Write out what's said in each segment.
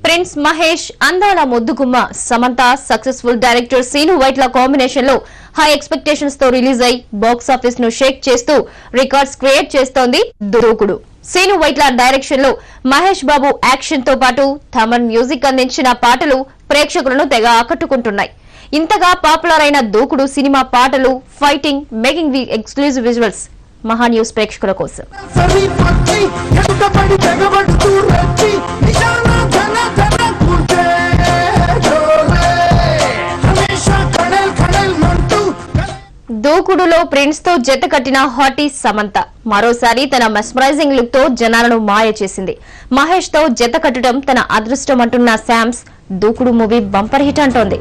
Prince Mahesh అందాల ముద్దుగుమ్మ Samantha successful director Seenu Vaitla combination లో హై ఎక్స్పెక్టేషన్స్ తో రిలీజ్ అయి బాక్స్ ఆఫీస్ ను షేక్ చేస్తూ రికార్డ్స్ క్రియేట్ చేస్తోంది దూకుడు. సీను వైట్ల డైరెక్షన్ లో మహేష్ బాబు యాక్షన్ తో పాటు థమన్ మ్యూజిక్ అందించిన పాటలు ప్రేక్షకులను తెగ ఆకట్టుకుంటున్నాయి. ఇంతగా పాపులర్ అయిన దూకుడు సినిమా పాటలు, ఫైటింగ్, మేకింగ్ ఎక్స్క్లూజివ్ విజువల్స్ మహా న్యూస్ ప్రేక్షకుల కోసం. దూకుడులో ప్రిన్స్ తో జత కట్టిన హాటీ సమంత మరోసారి తన మెస్మరైజింగ్ లుక్ తో జనాలను మాయ చేసింది. మహేష్ తో జత కట్టడం తన అదృష్టం అంటున్న శామ్స్ దూకుడు మూవీ బంపర్ హిట్ అంటోంది.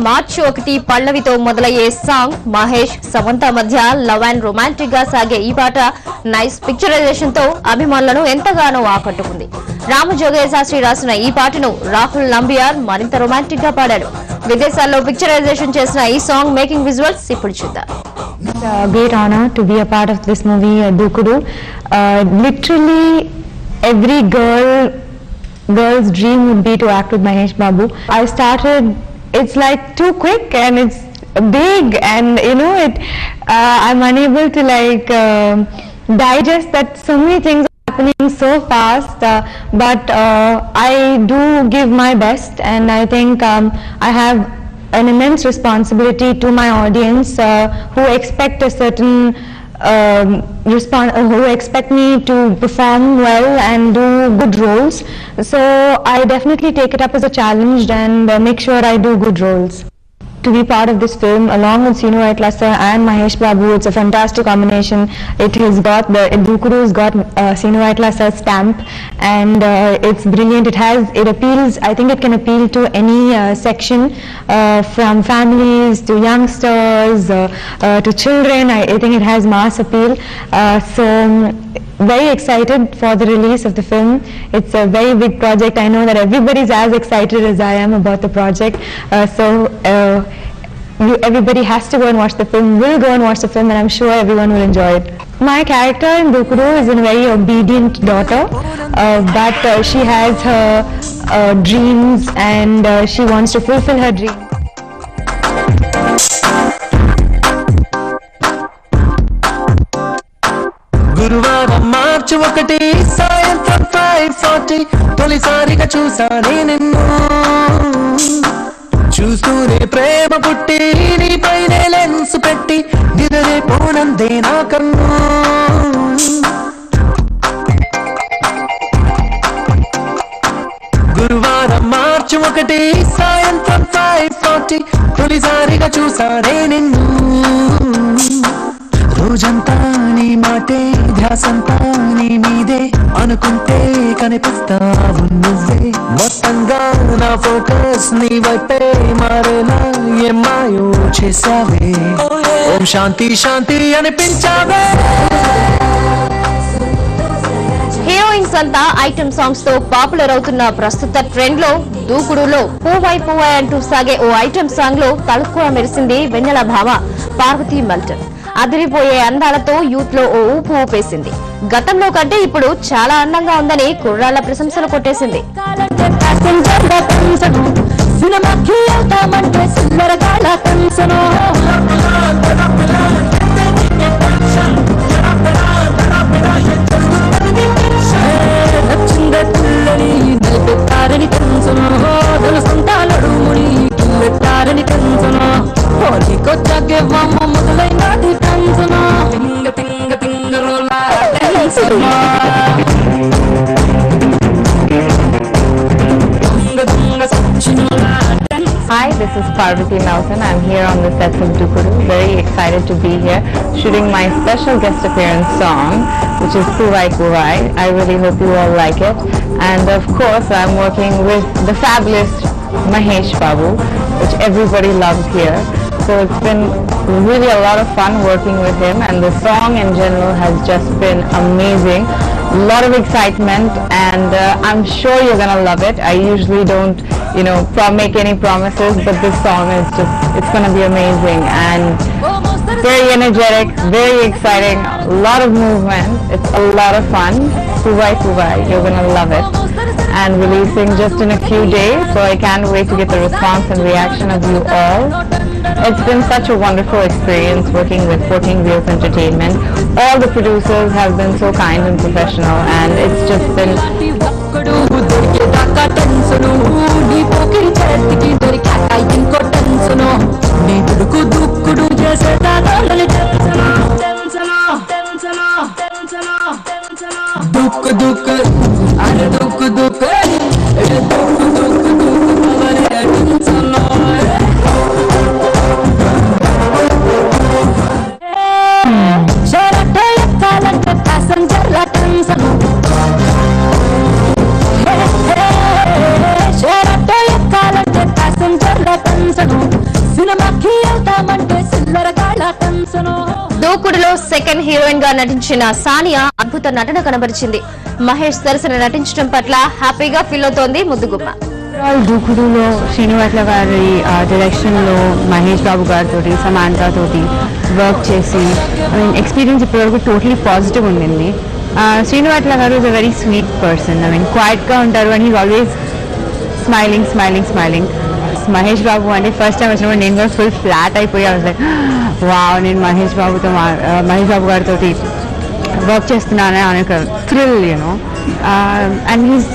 మార్చి 1 పల్లవితో మొదలయ్యే సాంగ్ మహేష్ సమంత మధ్య లవ్ అండ్ రొమాంటిక్ గా సాగే ఈ పాట నైస్ పిక్చరైజేషన్ తో అభిమానులను ఎంతగానో ఆకట్టుకుంది. రామజోగయ్య శాస్త్రి రాసిన ఈ పాటను రాహుల్ నంబియార్ మరింత రొమాంటిక్ గా పాడాడు. విదేశాల్లో పిక్చరైజేషన్ చేసిన ఈ సాంగ్ మేకింగ్ విజువల్స్ ఇప్పుడు చూద్దాం. Great honor to be a part of this movie, Dookudu. Literally every girl's dream would be to act with Mahesh Babu. I started, it's like too quick and it's big and I'm unable to digest that so many things are happening so fast, but I do give my best and I think I have an immense responsibility to my audience who expect a certain who expect me to perform well and do good roles. So I definitely take it up as a challenge and make sure I do good roles. To be part of this film along with Seenu Vaitla sir and Mahesh Babu, it's a fantastic combination. It has got Dookudu has got Seenu Vaitla sir stamp and it's brilliant. It appeals, I think it can appeal to any section from families to youngsters to children. I think it has mass appeal. So very excited for the release of the film. It's a very big project. I know that everybody's as excited as I am about the project. Everybody has to go and watch the film, will go and watch the film, and I'm sure everyone will enjoy it. My character in Dookudu is a very obedient daughter, but she has her dreams and she wants to fulfill her dreams. గురువారం మార్చి 1 సాయంత్రం 5:40 తొలిసారిగా చూసానే నిన్ను చూస్తూనే ప్రేమ పుట్టి నీపైనే lens పెట్టి నిదరే పోనందే నా కన్ను గురువారం మార్చి 1 సాయంత్రం 5:40 తొలిసారిగా చూసానే నిన్ను రోజంతా నీ మాటే ధ్యాసంతా నీ మీదే అనుకుంటే కనిపిస్తావు నువ్వే మొత్తంగా నా ఫోకస్ నీ వైపే మారేలా ఏమాయో చేసావే ఓం శాంతి శాంతి అనిపించావే హీరోయిన్స్ అంతా ఐటమ్ సాంగ్స్ తో పాపులర్ అవుతున్న ప్రస్తుత ట్రెండ్ లో దూకుడులో పూవాయ్ పూవాయ్ అంటూ సాగే ఓ ఐటమ్ సాంగ్ లో తలుక్కువ మెరిసింది వెన్నెల భామ పార్వతీ మల్టన్. అదిరిపోయే అందాలతో యూత్ లో ఓ ఊపు ఊపేసింది. గతంలో కంటే ఇప్పుడు చాలా అందంగా ఉందని కుర్రాళ్ల ప్రశంసలు కొట్టేసింది. Hi, this is Parvati Melton. I'm here on the sets of Dukuru. Very excited to be here shooting my special guest appearance song, which is Puvai Puvai. I really hope you all like it. And of course, I'm working with the fabulous Mahesh Babu, which everybody loves here. So it's been really a lot of fun working with him, and the song in general has just been amazing. A lot of excitement, and I'm sure you're gonna love it. I usually don't, make any promises, but this song is it's gonna be amazing and very energetic, very exciting, a lot of movement. It's a lot of fun. Puvai Puvai, you're gonna love it. And releasing just in a few days, so I can't wait to get the response and reaction of you all. It's been such a wonderful experience working with 14 Wheels Entertainment. All the producers have been so kind and professional, and it's just been దూకుడులో second heroine గా నటించిన సానియా అద్భుత నటన కనబరిచింది. మహేష్ సరసన నటించడం పట్ల హ్యాపీగా feel అవుతోంది ముద్దుగుమ్మ. దూకుడులో శ్రీనివాట్ల గారి డైరెక్షన్ లో మహేష్ బాబు గారితో సమాంతా తోటి వర్క్ చేసి ఎక్స్పీరియన్స్ ఇప్పటివరకు టోటలీ పాజిటివ్ ఉండింది. శ్రీనివాట్ల గారు is a very sweet person. Quiet గా ఉంటారు and he's always smiling smiling smiling. Mahesh Babu అంటే ఫస్ట్ టైం వచ్చినప్పుడు నేను కూడా ఫుల్ ఫ్లాట్ అయిపోయా. లైక్ వావ్, నేను మహేష్ బాబు గారితో వర్క్ చేస్తున్నాను అనే ఒక థ్రిల్ అండ్ హీస్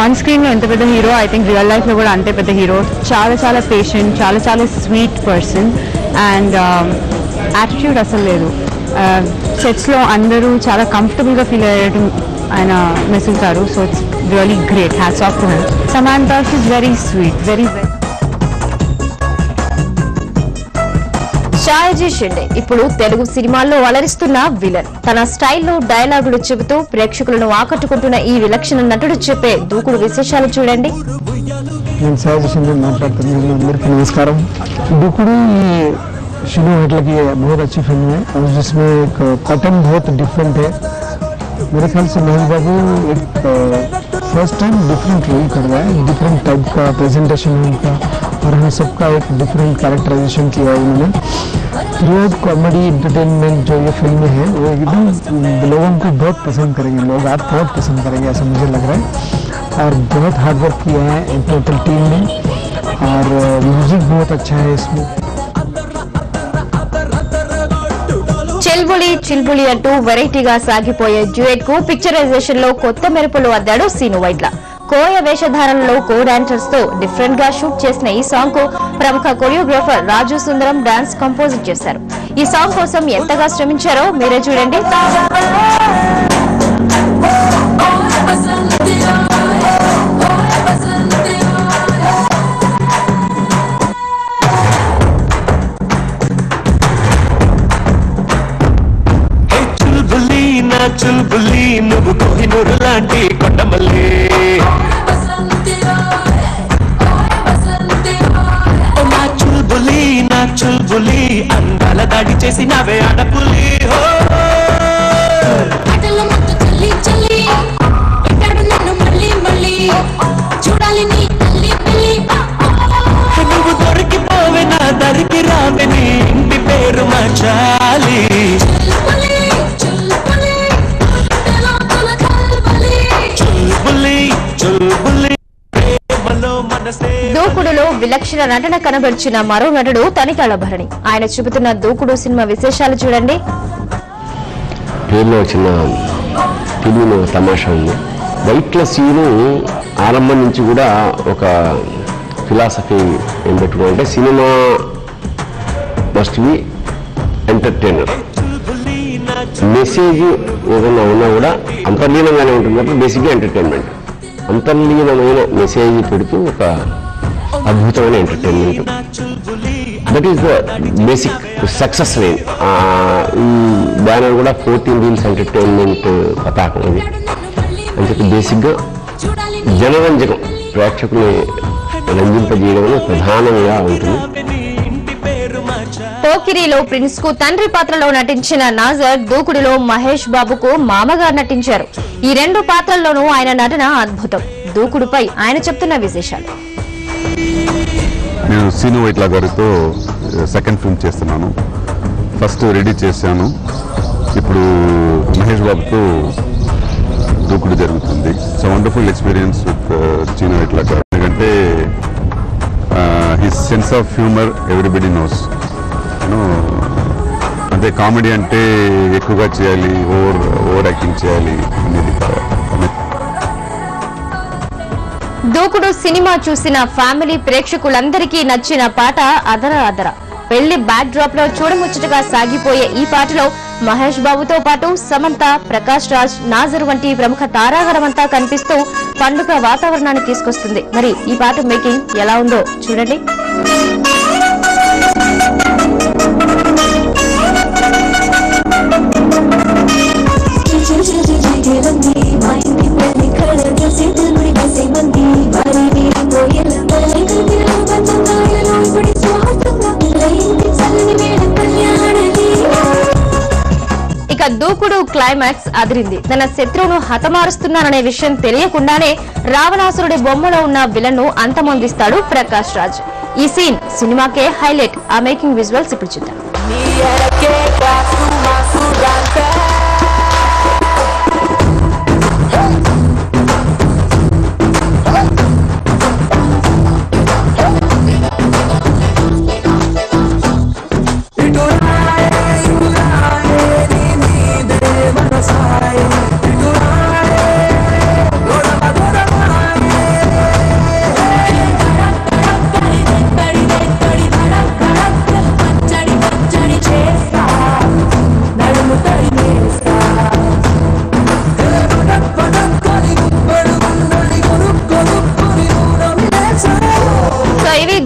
ఆన్ స్క్రీన్లో ఎంత పెద్ద హీరో, ఐ థింక్ రియల్ లైఫ్లో కూడా అంతే పెద్ద హీరో. చాలా చాలా పేషెంట్, చాలా చాలా స్వీట్ పర్సన్ అండ్ యాటిట్యూడ్ అసలు లేదు. సెట్స్లో అందరూ చాలా కంఫర్టబుల్గా ఫీల్ అయ్యేటట్టు ఆయన మెసులుతారు. So it's really great. Hats off to him. Samantha is very sweet, very Sayaji Shinde ఇప్పుడు తెలుగు సినిమాల్లో అలరిస్తున్న విలన్. తన స్టైల్లో డైలాగులు చెబుతూ ప్రేక్షకులను ఆకట్టుకుంటున్న ఈ విలక్షణ నటుడు చెప్పే దూకుడు విశేషాలు చూడండి. నేను షాయజీ షిండే మాట్లాడుతున్నాను. అందరికీ నమస్కారం. దూకుడు शुरू होटल की बहुत अच्छी फिल्म है और जिसमें एक पैटर्न बहुत डिफरेंट है. मेरे ख्याल से महेश बाबू एक फर्स्ट टाइम डिफरेंट रोल कर रहा है. डिफरेंट टाइप का प्रेजेंटेशन है उनका और हम सबका एक डिफरेंट कैरेक्टराइजेशन किया है उन्होंने. थ्रू कॉमेडी इंटरटेनमेंट जो ये फिल्म है वो एकदम लोगों को बहुत पसंद करेंगे. लोग आप बहुत पसंद करेंगे ऐसा मुझे लग रहा है. और बहुत हार्ड वर्क किया है टोटल टीम ने और म्यूजिक बहुत अच्छा है इसमें. చిల్బులి చిల్బులి అంటూ వెరైటీగా సాగిపోయే డ్యూయట్ కు పిక్చరైజేషన్ లో కొత్త మెరుపులు అద్దాడు సీను వైట్ల. కోయ వేషధారణలో కో డాన్సర్స్ తో డిఫరెంట్ గా షూట్ చేసిన ఈ సాంగ్ కు ప్రముఖ కొరియోగ్రాఫర్ రాజు సుందరం డాన్స్ కంపోజ్ చేశారు. ఈ సాంగ్ కోసం ఎంతగా శ్రమించారో మీరే చూడండి. నా చుల్బులి నువ్వు కోహినూరు లాంటి కొండమల్లి నా చుల్బులి అందాల దాడి చేసి నావే ఆడపులి నువ్వు దొరికిపోవే నా దరికి రావే నీ ఇంటి పేరు మార్చాలి దూకుడులో విలక్షణ నటన కనబర్చిన మరో నటుడు తనికాళ్ల భరణి. ఆయన చూపుతున్న దూకుడు సినిమా విశేషాలు చూడండి. పేరులో చిన్న తెలుగులో తమాషా ఉంది. వైట్ల సీను ఆరంభం నుంచి కూడా ఒక ఫిలాసఫీ ఏం పెట్టుకుంటే cinema must be entertainer. Message ఏదైనా ఉన్నా కూడా అంతర్లీనంగానే ఉంటుంది. బేసిక్గా ఎంటర్టైన్మెంట్, అంతర్లీనమైన మెసేజ్ పెడుతూ ఒక అద్భుతమైన entertainment. That is the basic success line. ఈ బ్యానర్ కూడా 14 వీల్స్ ఎంటర్టైన్మెంట్ పతాకం అది అని చెప్పి బేసిక్గా జనరంజకం, ప్రేక్షకుల్ని రంజింపజేయడం ప్రధానంగా ఉంటుంది. పోకిరిలో ప్రిన్స్ కు తండ్రి పాత్రలో నటించిన నాజర్ దూకుడులో మహేష్ బాబుకు మామగా నటించారు. ఈ 2 పాత్రల్లోనూ ఆయన నటన అద్భుతం. దూకుడుపై ఆయన చెప్తున్న విశేషాలు. నేను సీను వైట్ల గారితో సెకండ్ ఫిల్మ్ చేస్తున్నాను. ఫస్ట్ రెడీ చేశాను, ఇప్పుడు మహేష్ బాబుతో దూకుడు జరుగుతుంది. It's wonderful experience with Seenu Vaitla garu. ఎందుకంటే his sense of humour everybody knows. అంటే కామెడీ అంటే ఎక్కువగా చేయాలి, ఓవర్ యాక్టింగ్ చేయాలి అనేది. దూకుడు సినిమా చూసిన ఫ్యామిలీ ప్రేక్షకులందరికీ నచ్చిన పాట అదర అదర. పెళ్లి బ్యాక్ డ్రాప్ లో చూడముచ్చటగా సాగిపోయే ఈ పాటలో మహేష్ బాబుతో పాటు సమంత, ప్రకాష్ రాజ్, నాజర్ వంటి ప్రముఖ తారాగణమంతా కనిపిస్తూ పండుగ వాతావరణాన్ని తీసుకొస్తుంది. మరి ఈ పాట మేకింగ్ ఎలా ఉందో చూడండి. ఇక దూకుడు క్లైమాక్స్ అదిరింది. తన శత్రువును హతమారుస్తున్నాననే విషయం తెలియకుండానే రావణాసురుడి బొమ్మలో ఉన్న విలన్ ను అంతమొందిస్తాడు ప్రకాష్ రాజ్. ఈ సీన్ సినిమాకే హైలైట్. ఆ మేకింగ్ విజువల్స్ ఇప్పుడు చూద్దాం.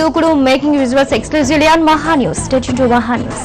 దూకుడు మేకింగ్ విజువల్స్ ఎక్స్క్లూజివ్లీ ఆన్ మహా న్యూస్. స్టే ట్యూన్డ్ టు మహా న్యూస్.